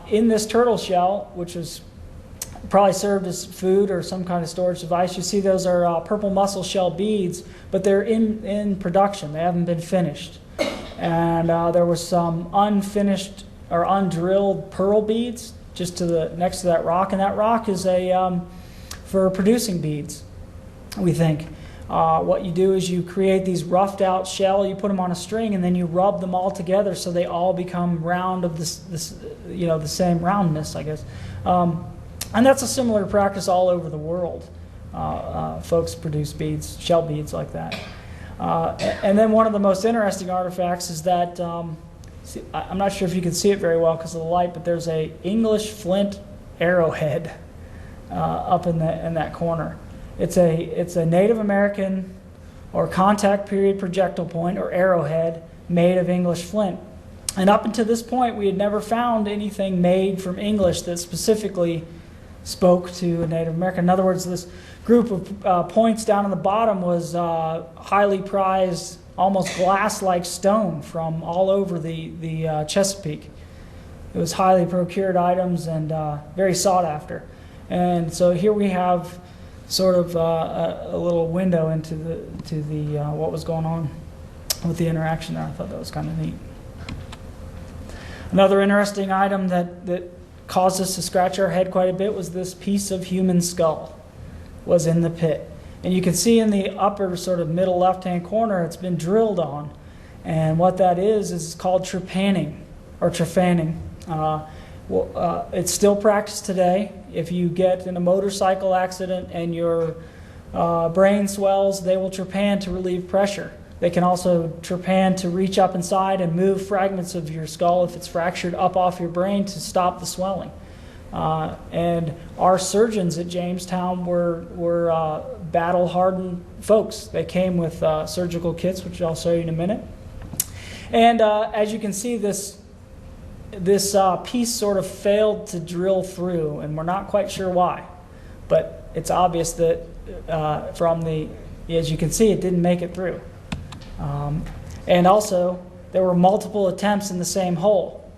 In this turtle shell, which was probably served as food or some kind of storage device. You see those are purple mussel shell beads, but they're in production. They haven't been finished. And there was some unfinished or undrilled pearl beads just to the next to that rock, and that rock is for producing beads, we think. What you do is you create these roughed out shell, you put them on a string, and then you rub them all together so they all become round of this the same roundness, I guess. And that's a similar practice all over the world. Folks produce beads, shell beads like that. And then one of the most interesting artifacts is that, I'm not sure if you can see it very well because of the light, but there's a English flint arrowhead up in that corner. It's a Native American or contact period projectile point or arrowhead made of English flint. And up until this point, we had never found anything made from English that specifically spoke to a Native American. In other words, this group of points down on the bottom was highly prized, almost glass-like stone from all over the Chesapeake. It was highly procured items and very sought after. And so here we have sort of a little window into the what was going on with the interaction there. I thought that was kind of neat. Another interesting item that caused us to scratch our head quite a bit was this piece of human skull was in the pit. And you can see in the upper sort of middle left-hand corner, it's been drilled on. And what that is called trepanning or trefanning. It's still practiced today. If you get in a motorcycle accident and your brain swells, they will trepan to relieve pressure. They can also trepan to reach up inside and move fragments of your skull, if it's fractured, up off your brain to stop the swelling. And our surgeons at Jamestown were battle-hardened folks. They came with surgical kits, which I'll show you in a minute. And as you can see, this piece sort of failed to drill through, and we're not quite sure why. But it's obvious that as you can see, it didn't make it through. And also, there were multiple attempts in the same hole.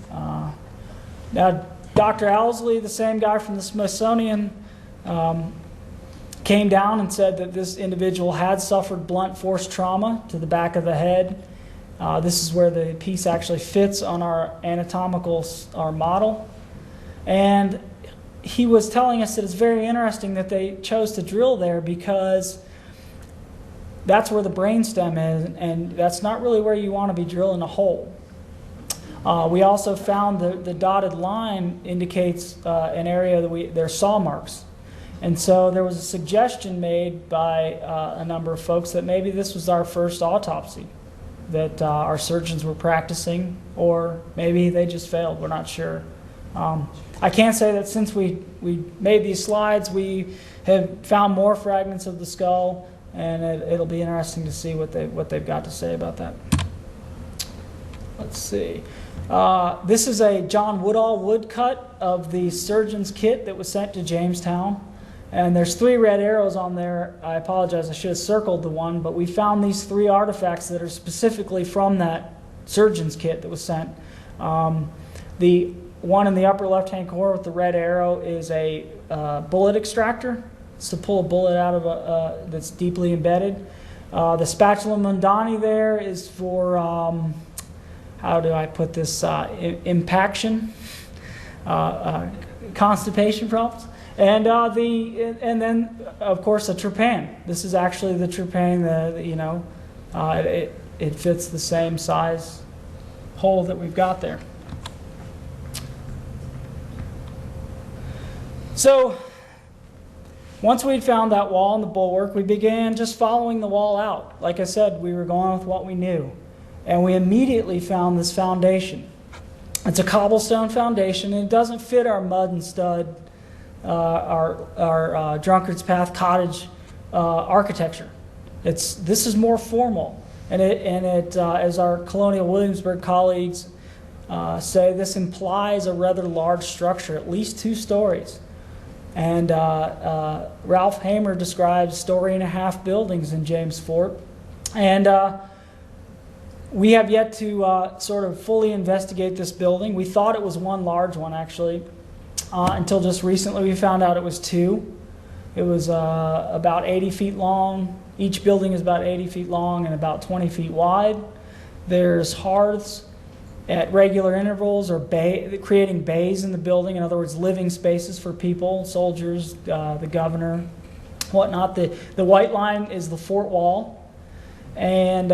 Now, Dr. Owsley, the same guy from the Smithsonian, came down and said that this individual had suffered blunt force trauma to the back of the head. This is where the piece actually fits on our our model. And he was telling us that it's very interesting that they chose to drill there because that's where the brainstem is, and that's not really where you want to be drilling a hole. We also found the dotted line indicates an area that there's saw marks. And so there was a suggestion made by a number of folks that maybe this was our first autopsy that our surgeons were practicing, or maybe they just failed. We're not sure. I can say that since we made these slides, we have found more fragments of the skull, and it'll be interesting to see what they've got to say about that. Let's see. This is a John Woodall woodcut of the surgeon's kit that was sent to Jamestown. And there's 3 red arrows on there. I apologize, I should have circled the one, but we found these 3 artifacts that are specifically from that surgeon's kit that was sent. The one in the upper left-hand corner with the red arrow is a bullet extractor. It's to pull a bullet out of that's deeply embedded. The spatula mundani there is for, how do I put this, impaction, constipation problems. And then of course a trepan. This is actually the trepan. It fits the same size hole that we've got there. So once we'd found that wall and the bulwark, we began just following the wall out. Like I said, we were going with what we knew, and we immediately found this foundation. It's a cobblestone foundation, and it doesn't fit our mud and stud, our Drunkard's Path cottage architecture. This is more formal, and it as our Colonial Williamsburg colleagues say, this implies a rather large structure, at least 2 stories. And Ralph Hamer describes 1.5-story buildings in James Fort, and we have yet to sort of fully investigate this building. We thought it was one large one, actually. until just recently we found out it was 2. It was about 80 feet long. Each building is about 80 feet long and about 20 feet wide. There's hearths at regular intervals, or creating bays in the building. In other words, living spaces for people, soldiers, the governor, whatnot. The white line is the fort wall. And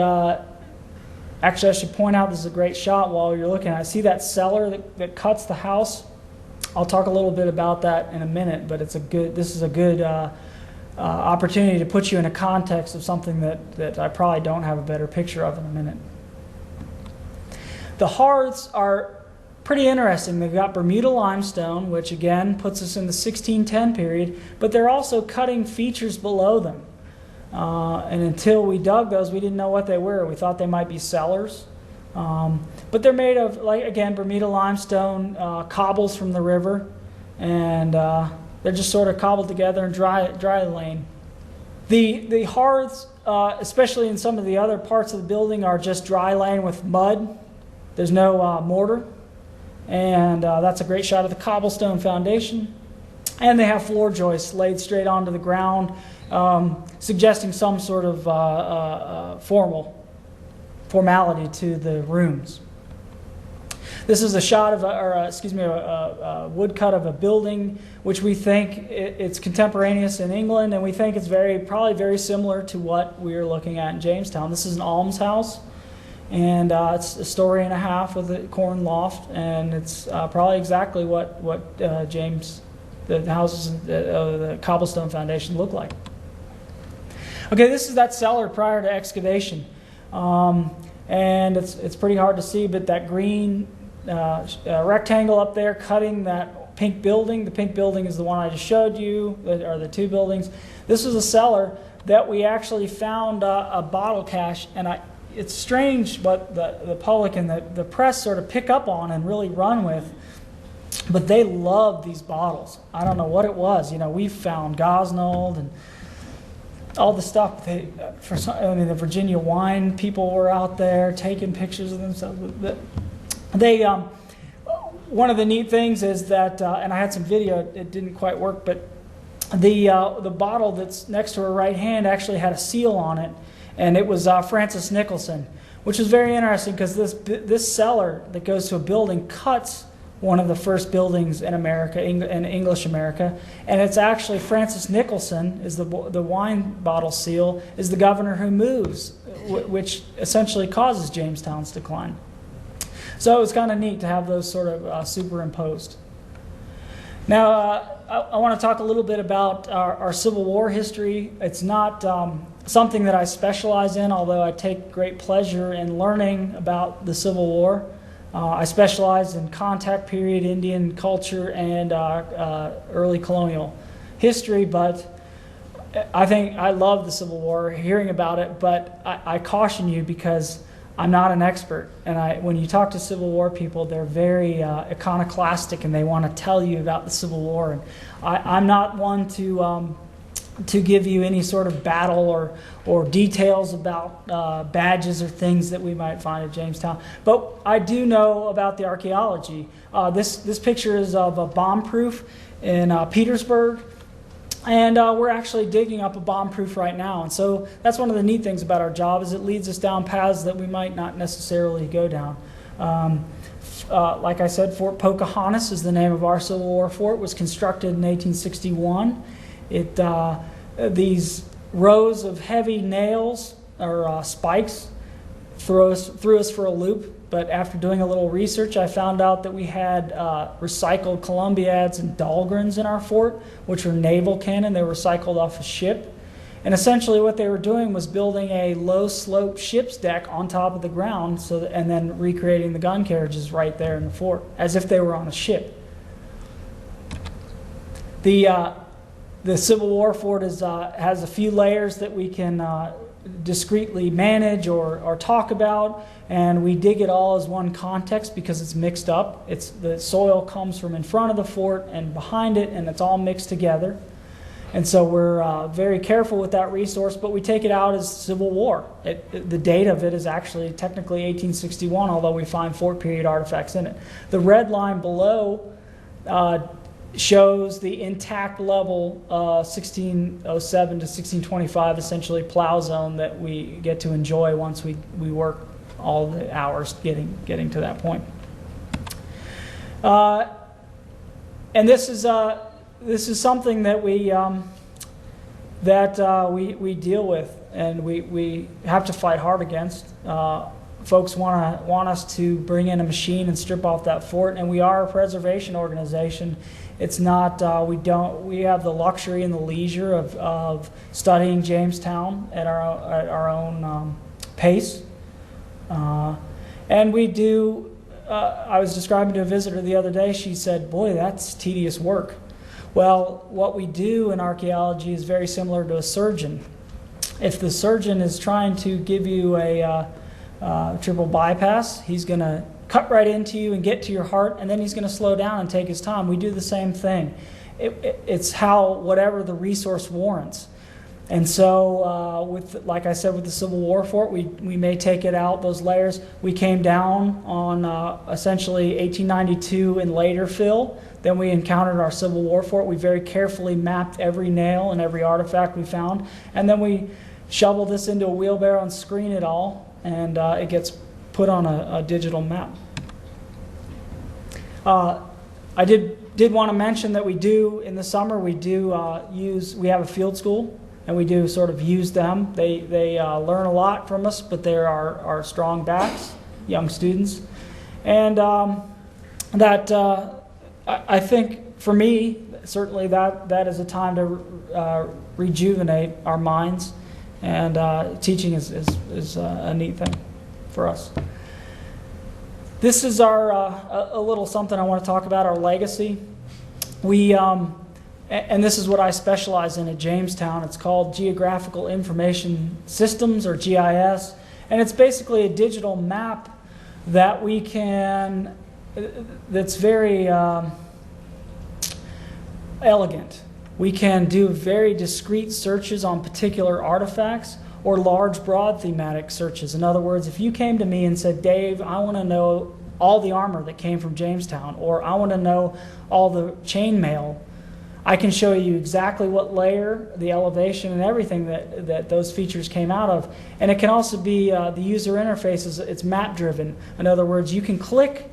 actually, I should point out, this is a great shot while you're looking at it. See that cellar that cuts the house? I'll talk a little bit about that in a minute, but this is a good opportunity to put you in a context of something that I probably don't have a better picture of in a minute. The hearths are pretty interesting. They've got Bermuda limestone, which again puts us in the 1610 period, but they're also cutting features below them. And until we dug those, we didn't know what they were. We thought they might be cellars. But they're made of, like, again, Bermuda limestone, cobbles from the river, and they're just sort of cobbled together and dry laying. The hearths, especially in some of the other parts of the building, are just dry laying with mud. There's no mortar, and that's a great shot of the cobblestone foundation. And they have floor joists laid straight onto the ground, suggesting some sort of formality to the rooms. This is a shot of a woodcut of a building, which we think it's contemporaneous in England, and we think it's probably very similar to what we are looking at in Jamestown. This is an almshouse, and it's a story and a half with a corn loft, and it's probably exactly what the houses of the cobblestone foundation look like. Okay, this is that cellar prior to excavation. And it's pretty hard to see, but that green rectangle up there cutting that pink building, the pink building is the one I just showed you, or the 2 buildings. This was a cellar that we actually found a bottle cache, and it's strange what the public and the press sort of pick up on and really run with, but they love these bottles. I don't know what it was. We found Gosnell and all the stuff. The Virginia wine people were out there taking pictures of themselves. One of the neat things is that, and I had some video, it didn't quite work, but the bottle that's next to her right hand actually had a seal on it, and it was Francis Nicholson, which is very interesting because this cellar that goes to a building cuts one of the first buildings in America, in English America, and it's actually Francis Nicholson is the wine bottle seal, is the governor who moves, which essentially causes Jamestown's decline. So it was kind of neat to have those sort of superimposed. Now, I want to talk a little bit about our Civil War history. It's not something that I specialize in, although I take great pleasure in learning about the Civil War. I specialize in contact period Indian culture and early colonial history, but I love the Civil War, hearing about it, but I caution you because I'm not an expert. And when you talk to Civil War people, they're very iconoclastic, and they want to tell you about the Civil War. And I'm not one to give you any sort of battle or details about badges or things that we might find at Jamestown. But I do know about the archaeology. This picture is of a bomb-proof in Petersburg, and we're actually digging up a bomb-proof right now. And so that's one of the neat things about our job, is it leads us down paths that we might not necessarily go down. Like I said, Fort Pocahontas is the name of our Civil War fort. It was constructed in 1861. These rows of heavy nails or spikes threw us for a loop. But after doing a little research, I found out that we had recycled Columbiads and Dahlgrens in our fort, which were naval cannon. They were recycled off a ship. And essentially what they were doing was building a low-slope ship's deck on top of the ground, and then recreating the gun carriages right there in the fort, as if they were on a ship. The Civil War fort has a few layers that we can discreetly manage or talk about, and we dig it all as one context because it's mixed up. The soil comes from in front of the fort and behind it, and it's all mixed together. And so we're very careful with that resource, but we take it out as Civil War. The date of it is actually technically 1861, although we find fort period artifacts in it. The red line below shows the intact level 1607 to 1625, essentially plow zone that we get to enjoy once we work all the hours getting to that point. And this is something that we deal with, and we have to fight hard against. Folks want us to bring in a machine and strip off that fort, and we are a preservation organization. It's not we have the luxury and the leisure of studying Jamestown at our own pace, and we do. I was describing to a visitor the other day. She said, "Boy, that's tedious work." Well, what we do in archaeology is very similar to a surgeon. If the surgeon is trying to give you a triple bypass, he's going to cut right into you and get to your heart, and then he's going to slow down and take his time. We do the same thing. It's how whatever the resource warrants. And so, like I said, with the Civil War fort, we may take it out, those layers. We came down on essentially 1892 and later fill. Then we encountered our Civil War fort. We very carefully mapped every nail and every artifact we found. And then we shovel this into a wheelbarrow and screen it all, and it gets put on a digital map. I did want to mention that we do, in the summer, we have a field school, and we do sort of use them. They learn a lot from us, but they're our strong backs, young students. And I think for me, certainly that is a time to rejuvenate our minds, and teaching is a neat thing for us. This is a little something I want to talk about, our legacy. And this is what I specialize in at Jamestown. It's called Geographical Information Systems, or GIS, and it's basically a digital map that that's very elegant. We can do very discrete searches on particular artifacts, or large, broad thematic searches. In other words, if you came to me and said, "Dave, I want to know all the armor that came from Jamestown," or "I want to know all the chainmail," I can show you exactly what layer, the elevation, and everything that those features came out of. And it can also be the user interface it's map driven. In other words, you can click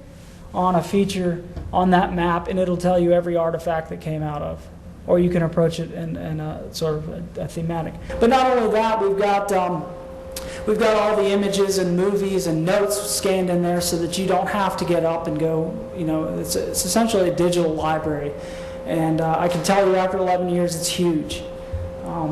on a feature on that map and it'll tell you every artifact that came out of. Or you can approach it in a sort of a thematic. But not only that, we've got all the images and movies and notes scanned in there so that you don't have to get up and go. It's essentially a digital library. And I can tell you, after 11 years, it's huge.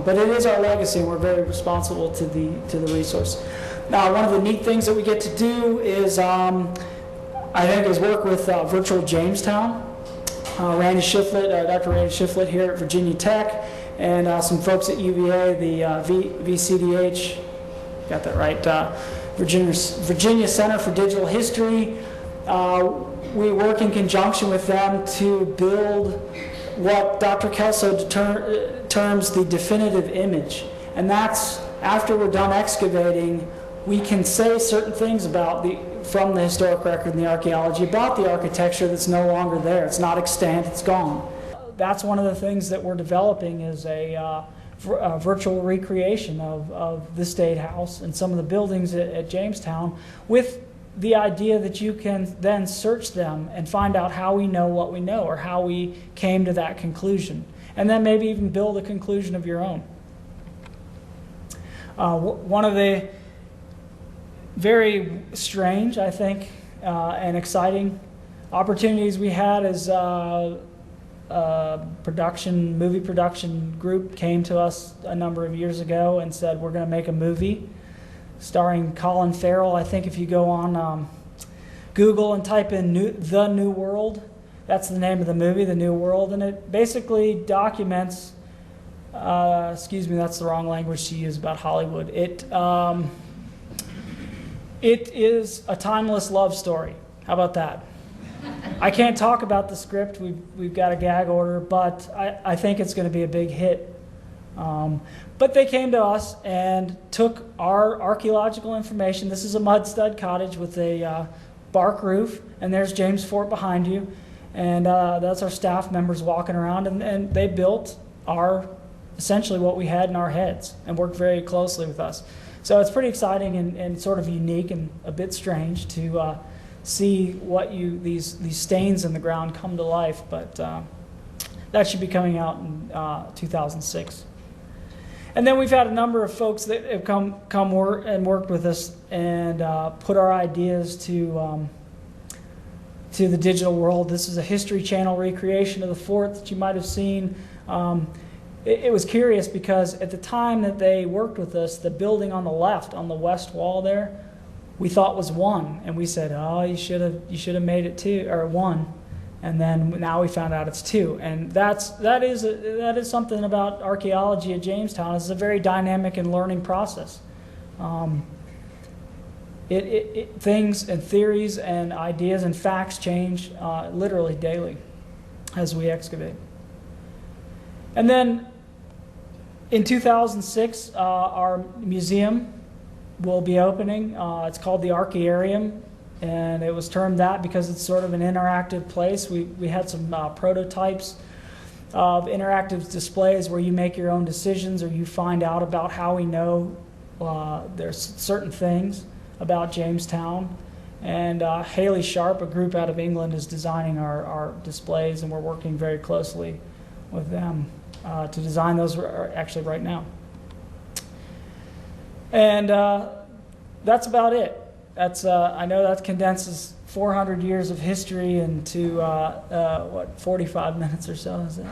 But it is our legacy, and we're very responsible to the resource. Now, one of the neat things that we get to do is, is work with Virtual Jamestown. Dr. Randy Shiflett here at Virginia Tech, and some folks at UVA, the VCDH, got that right, Virginia Center for Digital History. We work in conjunction with them to build what Dr. Kelso terms the definitive image. And that's, after we're done excavating, we can say certain things from the historic record and the archaeology about the architecture that's no longer there. It's not extant, it's gone. That's one of the things that we're developing, is a virtual recreation of the State House and some of the buildings at Jamestown, with the idea that you can then search them and find out how we know what we know, or how we came to that conclusion, and then maybe even build a conclusion of your own. One of the very strange, I think, and exciting opportunities we had is movie production group came to us a number of years ago and said, "We're going to make a movie starring Colin Farrell." I think if you go on Google and type in The New World, that's the name of the movie, The New World, and it basically documents, excuse me, that's the wrong language to use about Hollywood. It is a timeless love story. How about that? I can't talk about the script. We've got a gag order, but I think it's going to be a big hit. But they came to us and took our archaeological information. This is a mud stud cottage with a bark roof, and there's James Fort behind you. And that's our staff members walking around, and they built essentially what we had in our heads and worked very closely with us. So it's pretty exciting and sort of unique and a bit strange to see what these stains in the ground come to life, but that should be coming out in 2006. And then we've had a number of folks that have come work and worked with us and put our ideas to the digital world. This is a History Channel recreation of the fort that you might have seen. It was curious because at the time that they worked with us, the building on the left, on the west wall there, we thought was 1, and we said, "Oh, you should have made it 2 or 1," and then now we found out it's 2, and that is something about archaeology at Jamestown. It's a very dynamic and learning process. Things and theories and ideas and facts change literally daily as we excavate. And then in 2006, our museum will be opening. It's called the Archaearium, and it was termed that because it's sort of an interactive place. We had some prototypes of interactive displays where you make your own decisions or you find out about how we know there's certain things about Jamestown. And Haley Sharp, a group out of England, is designing our displays, and we're working very closely with them to design those actually right now. And that's about it. I know that condenses 400 years of history into 45 minutes or so, is it?